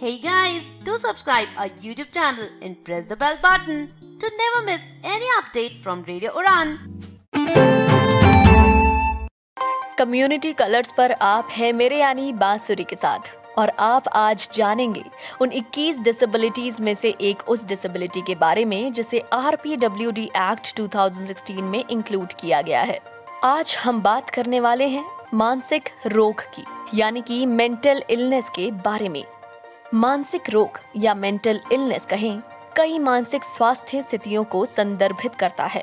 Hey guys, do subscribe our YouTube channel and press the bell button to never miss any update from Radio Udan. Community colours पर आप है मेरे यानी बांसुरी के साथ और आप आज जानेंगे उन 21 डिसेबिलिटीज में से एक उस डिसेबिलिटी के बारे में जिसे RPWD एक्ट 2016 में इंक्लूड किया गया है। आज हम बात करने वाले हैं मानसिक रोग की, यानी कि मेंटल इलनेस के बारे में। मानसिक रोग या मेंटल इलनेस कहें, कई मानसिक स्वास्थ्य स्थितियों को संदर्भित करता है।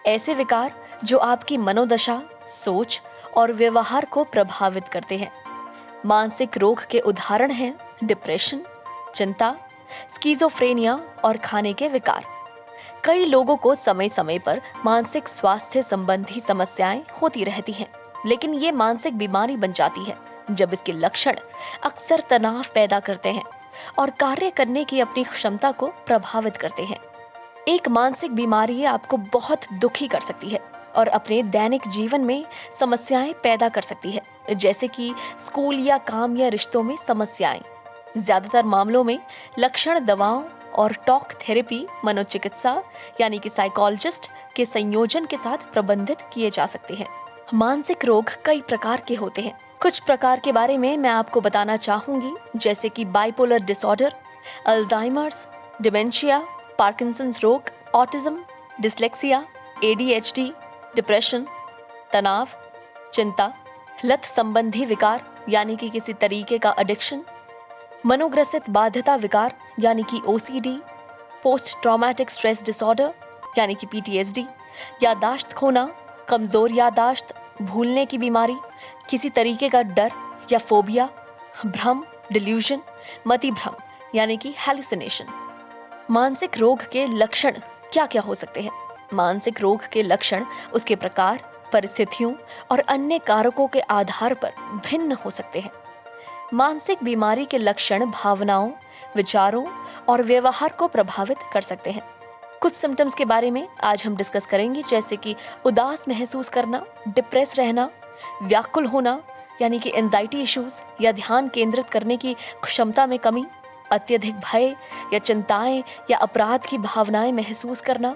ऐसे विकार जो आपकी मनोदशा, सोच और व्यवहार को प्रभावित करते हैं। मानसिक रोग के उदाहरण हैं डिप्रेशन, चिंता, स्किज़ोफ्रेनिया और खाने के विकार। कई लोगों को समय समय पर मानसिक स्वास्थ्य संबंधी समस्याएं होती रहती हैं, लेकिन ये मानसिक बीमारी बन जाती है जब इसके लक्षण अक्सर तनाव पैदा करते हैं और कार्य करने की अपनी क्षमता को प्रभावित करते हैं। एक मानसिक बीमारी आपको बहुत दुखी कर सकती है और अपने दैनिक जीवन में समस्याएं पैदा कर सकती है, जैसे कि स्कूल या काम या रिश्तों में समस्याएं। ज्यादातर मामलों में लक्षण दवाओं और टॉक थेरेपी, मनोचिकित्सा यानी कि साइकोलॉजिस्ट के संयोजन के साथ प्रबंधित किए जा सकते हैं। मानसिक रोग कई प्रकार के होते हैं। कुछ प्रकार के बारे में मैं आपको बताना चाहूंगी, जैसे कि bipolar disorder, Alzheimer's, dementia, Parkinson's रोग, ऑटिज्म, डिसलेक्सिया, ADHD, डिप्रेशन, तनाव, चिंता, लत संबंधी विकार यानी कि किसी तरीके का एडिक्शन, मनोग्रसित बाध्यता विकार यानी कि OCD, post traumatic stress disorder यानी कि PTSD, यादाश्त खोना, कमजोर यादाश्त, भूलने की बीमारी, किसी तरीके का डर या फोबिया, भ्रम, डिल्यूजन, मति भ्रम यानी कि हैलुसिनेशन। मानसिक रोग के लक्षण क्या क्या हो सकते हैं? मानसिक रोग के लक्षण उसके प्रकार, परिस्थितियों और अन्य कारकों के आधार पर भिन्न हो सकते हैं। मानसिक बीमारी के लक्षण भावनाओं, विचारों और व्यवहार को प्रभावित कर सकते हैं। कुछ सिम्टम्स के बारे में आज हम डिस्कस करेंगे, जैसे कि उदास महसूस करना, डिप्रेस रहना, व्याकुल होना यानी कि एंजाइटी इश्यूज या ध्यान केंद्रित करने की क्षमता में कमी, अत्यधिक भय या चिंताएं या अपराध की भावनाएं महसूस करना,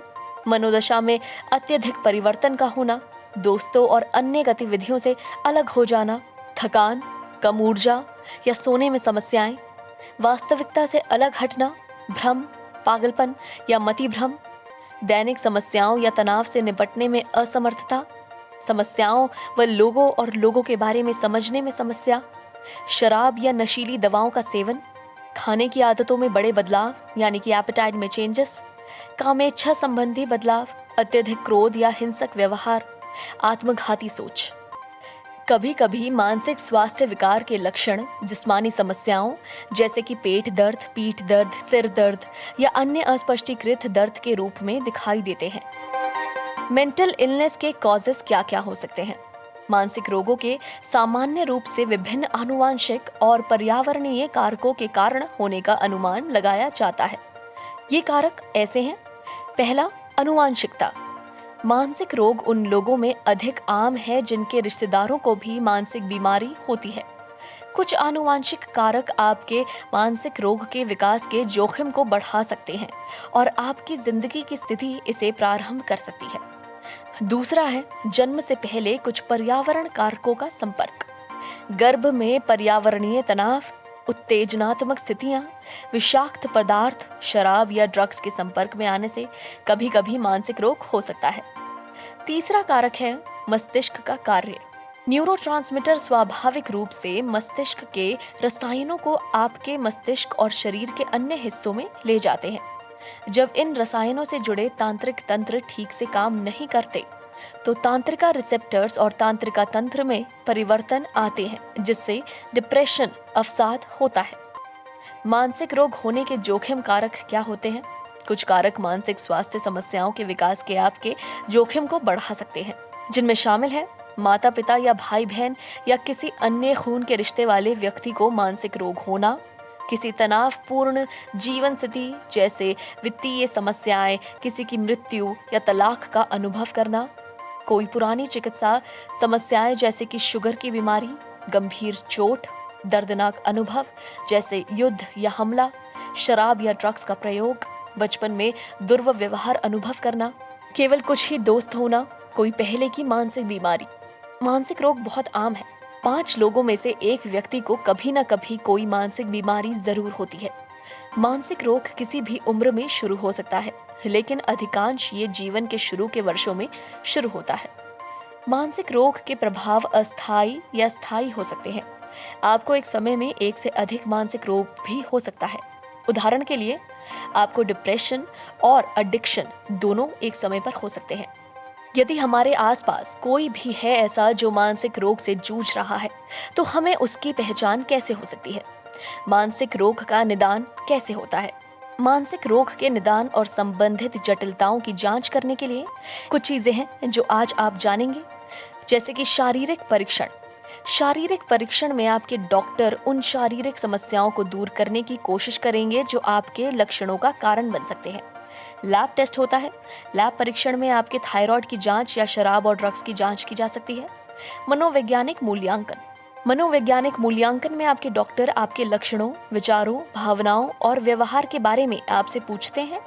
मनोदशा में अत्यधिक परिवर्तन का होना, दोस्तों और अन्य गतिविधियों से अलग हो जाना, थकान, कम ऊर्जा या सोने में समस्याएं, वास्तविकता से अलग हटना, भ्रम, पागलपन या मति भ्रम, दैनिक समस्याओं या तनाव से निपटने में असमर्थता, समस्याओं व लोगों के बारे में समझने में समस्या, शराब या नशीली दवाओं का सेवन, खाने की आदतों में बड़े बदलाव यानी कि एपेटाइट में चेंजेस, कामेच्छा संबंधी बदलाव, अत्यधिक क्रोध या हिंसक व्यवहार, आत्मघाती सोच। कभी कभी मानसिक स्वास्थ्य विकार के लक्षण जिस्मानी समस्याओं जैसे कि पेट दर्द, पीठ दर्द, सिर दर्द या अन्य अस्पष्टीकृत दर्द के रूप में दिखाई देते हैं। मेंटल इलनेस के कॉजेस क्या क्या हो सकते हैं? मानसिक रोगों के सामान्य रूप से विभिन्न आनुवांशिक और पर्यावरणीय कारकों के कारण होने का अनुमान लगाया जाता है। ये कारक ऐसे हैं। पहला, आनुवांशिकता। मानसिक रोग उन लोगों में अधिक आम है जिनके रिश्तेदारों को भी मानसिक बीमारी होती है। कुछ आनुवांशिक कारक आपके मानसिक रोग के विकास के जोखिम को बढ़ा सकते हैं और आपकी जिंदगी की स्थिति इसे प्रारंभ कर सकती है। दूसरा है जन्म से पहले कुछ पर्यावरण कारकों का संपर्क। गर्भ में पर्यावरणीय तनाव, उत्तेजनात्मक स्थितियां, विषाक्त पदार्थ, शराब या ड्रग्स के संपर्क में आने से कभी कभी मानसिक रोग हो सकता है। तीसरा कारक है मस्तिष्क का कार्य। न्यूरोट्रांसमीटर स्वाभाविक रूप से मस्तिष्क के रसायनों को आपके मस्तिष्क और शरीर के अन्य हिस्सों में ले जाते हैं। जब इन रसायनों से जुड़े तांत्रिक तंत्र ठीक से काम नहीं करते तो तांत्रिका रिसेप्टर्स और तांत्रिका तंत्र में परिवर्तन आते हैं, जिससे डिप्रेशन, अवसाद होता है। मानसिक रोग होने के जोखिम कारक क्या होते हैं? कुछ कारक मानसिक स्वास्थ्य समस्याओं के विकास के आपके जोखिम को बढ़ा सकते हैं, जिनमें शामिल है माता पिता या भाई बहन या किसी अन्य खून के रिश्ते वाले व्यक्ति को मानसिक रोग होना, किसी तनावपूर्ण जीवन स्थिति जैसे वित्तीय समस्याएं, किसी की मृत्यु या तलाक का अनुभव करना, कोई पुरानी चिकित्सा समस्याएं जैसे कि शुगर की बीमारी, गंभीर चोट, दर्दनाक अनुभव जैसे युद्ध या हमला, शराब या ड्रग्स का प्रयोग, बचपन में दुर्व्यवहार अनुभव करना, केवल कुछ ही दोस्त होना, कोई पहले की मानसिक बीमारी। मानसिक रोग बहुत आम है। 5 लोगों में से एक व्यक्ति को कभी न कभी कोई मानसिक बीमारी जरूर होती है। मानसिक रोग किसी भी उम्र में शुरू हो सकता है, लेकिन अधिकांश ये जीवन के शुरू के वर्षों में शुरू होता है। मानसिक रोग के प्रभाव अस्थायी या स्थायी हो सकते हैं। आपको एक समय में एक से अधिक मानसिक रोग भी हो सकता है। उदाहरण के लिए, आपको डिप्रेशन और एडिक्शन दोनों एक समय पर हो सकते हैं। यदि हमारे आसपास कोई भी है ऐसा जो मानसिक रोग से जूझ रहा है, तो हमें उसकी पहचान कैसे हो सकती है? मानसिक रोग का निदान कैसे होता है? मानसिक रोग के निदान और संबंधित जटिलताओं की जांच करने के लिए कुछ चीजें हैं जो आज आप जानेंगे, जैसे कि शारीरिक परीक्षण। शारीरिक परीक्षण में आपके डॉक्टर उन शारीरिक समस्याओं को दूर करने की कोशिश करेंगे जो आपके लक्षणों का कारण बन सकते हैं। लैब टेस्ट होता है। लैब परीक्षण में आपके थायराइड की जांच या शराब और ड्रग्स की जांच की जा सकती है। मनोवैज्ञानिक मूल्यांकन। मनोवैज्ञानिक मूल्यांकन में आपके डॉक्टर आपके लक्षणों, विचारों, भावनाओं और व्यवहार के बारे में आपसे पूछते हैं।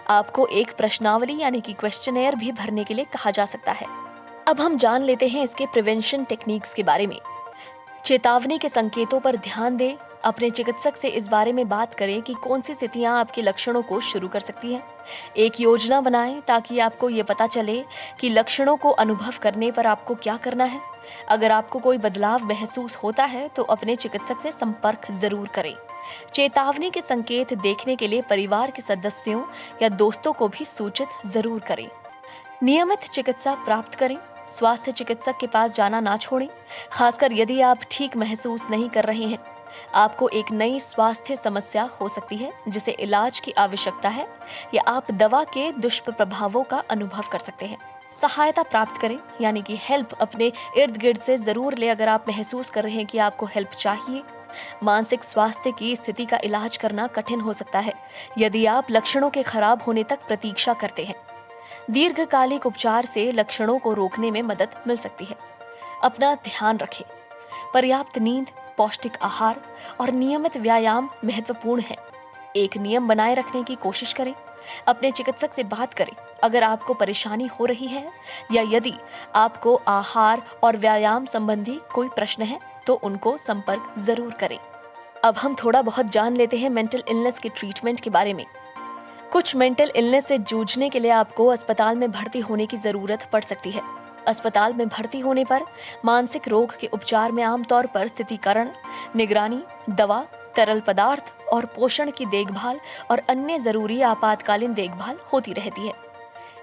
आपको एक प्रश्नावली यानी कि क्वेश्चनेयर भी भरने के लिए कहा जा सकता है। अब हम जान लेते हैं इसके प्रिवेंशन टेक्निक्स के बारे में। चेतावनी के संकेतों पर ध्यान दें। अपने चिकित्सक से इस बारे में बात करें कि कौन सी स्थितियां आपके लक्षणों को शुरू कर सकती हैं। एक योजना बनाएं ताकि आपको ये पता चले कि लक्षणों को अनुभव करने पर आपको क्या करना है। अगर आपको कोई बदलाव महसूस होता है तो अपने चिकित्सक से संपर्क जरूर करें। चेतावनी के संकेत देखने के लिए परिवार के सदस्यों या दोस्तों को भी सूचित जरूर करें। नियमित चिकित्सा प्राप्त करें। स्वास्थ्य चिकित्सक के पास जाना ना छोड़ें, खासकर यदि आप ठीक महसूस नहीं कर रहे हैं। आपको एक नई स्वास्थ्य समस्या हो सकती है जिसे इलाज की आवश्यकता है, या आप दवा के दुष्प्रभावों का अनुभव कर सकते हैं। सहायता प्राप्त करें, यानी कि हेल्प अपने इर्द गिर्द से जरूर ले अगर आप महसूस कर रहे हैं कि आपको हेल्प चाहिए। मानसिक स्वास्थ्य की स्थिति का इलाज करना कठिन हो सकता है यदि आप लक्षणों के खराब होने तक प्रतीक्षा करते हैं। दीर्घकालिक उपचार से लक्षणों को रोकने में मदद मिल सकती है। अपना ध्यान रखें। पर्याप्त नींद, पौष्टिक आहार और नियमित व्यायाम महत्वपूर्ण है। एक नियम बनाए रखने की कोशिश करें। अपने चिकित्सक से बात करें अगर आपको परेशानी हो रही है, या यदि आपको आहार और व्यायाम संबंधी कोई प्रश्न है तो उनको संपर्क जरूर करें। अब हम थोड़ा बहुत जान लेते हैं मेंटल इलनेस के ट्रीटमेंट के बारे में। कुछ मेंटल इलनेस से जूझने के लिए आपको अस्पताल में भर्ती होने की जरूरत पड़ सकती है। अस्पताल में भर्ती होने पर मानसिक रोग के उपचार में आमतौर पर स्थितीकरण, निगरानी, दवा, तरल पदार्थ और पोषण की देखभाल और अन्य जरूरी आपातकालीन देखभाल होती रहती है।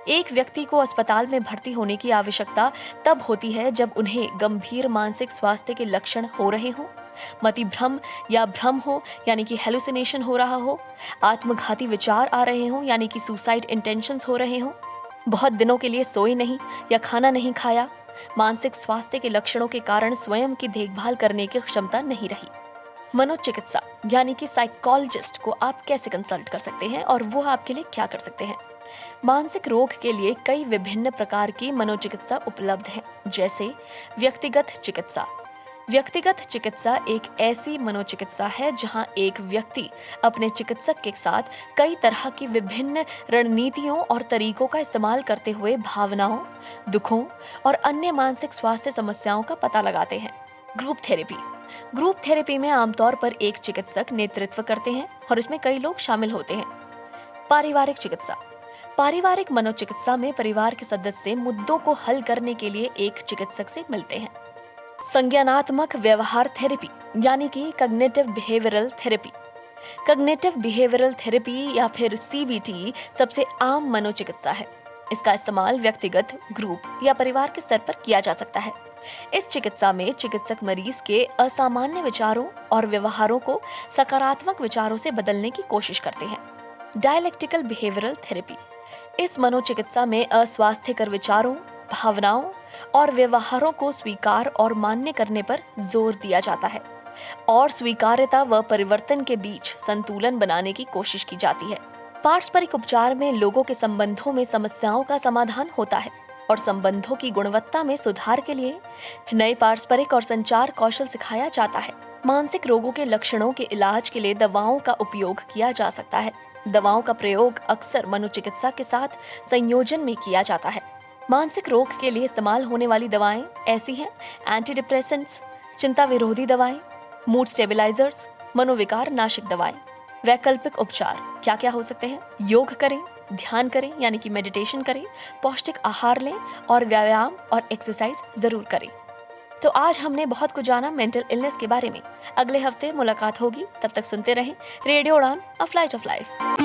एक व्यक्ति को अस्पताल में भर्ती होने की आवश्यकता तब होती है जब उन्हें गंभीर मानसिक स्वास्थ्य के लक्षण हो रहे हों, मतिभ्रम या भ्रम हो यानी कि हेलुसिनेशन हो रहा हो, आत्मघाती विचार आ रहे हों यानी कि सुसाइड इंटेंशंस हो रहे हों, बहुत दिनों के लिए सोए नहीं या खाना नहीं खाया, मानसिक स्वास्थ्य के लक्षणों के कारण स्वयं की देखभाल करने की क्षमता नहीं रही। मनोचिकित्सा यानी कि साइकोलॉजिस्ट को आप कैसे कंसल्ट कर सकते हैं और वो आपके लिए क्या कर सकते हैं। मानसिक रोग के लिए कई विभिन्न प्रकार की मनोचिकित्सा उपलब्ध है, जैसे व्यक्तिगत चिकित्सा। व्यक्तिगत चिकित्सा एक ऐसी मनोचिकित्सा है जहां एक व्यक्ति अपने चिकित्सक के साथ कई तरह की विभिन्न रणनीतियों और तरीकों का इस्तेमाल करते हुए भावनाओं, दुखों और अन्य मानसिक स्वास्थ्य समस्याओं का पता लगाते हैं। Group therapy. ग्रुप थेरेपी में आमतौर पर एक चिकित्सक नेतृत्व करते हैं और इसमें कई लोग शामिल होते हैं। पारिवारिक चिकित्सा। पारिवारिक मनोचिकित्सा में परिवार के सदस्य मुद्दों को हल करने के लिए एक चिकित्सक से मिलते हैं। संज्ञानात्मक व्यवहार थेरेपी यानी कि cognitive behavioural therapy. Cognitive behavioural therapy या फिर सीबीटी सबसे आम मनोचिकित्सा है। इसका इस्तेमाल व्यक्तिगत, ग्रुप या परिवार के स्तर पर किया जा सकता है। इस चिकित्सा में चिकित्सक मरीज के असामान्य विचारों और व्यवहारों को सकारात्मक विचारों से बदलने की कोशिश करते हैं। Dialectical behavioural therapy. इस मनोचिकित्सा में अस्वास्थ्यकर विचारों, भावनाओं और व्यवहारों को स्वीकार और मान्य करने पर जोर दिया जाता है और स्वीकार्यता व परिवर्तन के बीच संतुलन बनाने की कोशिश की जाती है। पारस्परिक उपचार में लोगों के संबंधों में समस्याओं का समाधान होता है। और संबंधों की गुणवत्ता में सुधार के लिए नए पारस्परिक और संचार कौशल सिखाया जाता है। मानसिक रोगों के लक्षणों के इलाज के लिए दवाओं का उपयोग किया जा सकता है। दवाओं का प्रयोग अक्सर मनोचिकित्सा के साथ संयोजन में किया जाता है। मानसिक रोग के लिए इस्तेमाल होने वाली दवाएं ऐसी हैं: एंटी डिप्रेसेंट्स, चिंता विरोधी दवाएं, मूड स्टेबिलाइजर्स, मनोविकार नाशक दवाएं। वैकल्पिक उपचार क्या क्या हो सकते हैं? योग करें, ध्यान करें यानी कि मेडिटेशन करें, पौष्टिक आहार लें और व्यायाम और एक्सरसाइज जरूर करें। तो आज हमने बहुत कुछ जाना मेंटल इलनेस के बारे में। अगले हफ्ते मुलाकात होगी, तब तक सुनते रहें रेडियो उड़ान, अ फ्लाइट ऑफ लाइफ।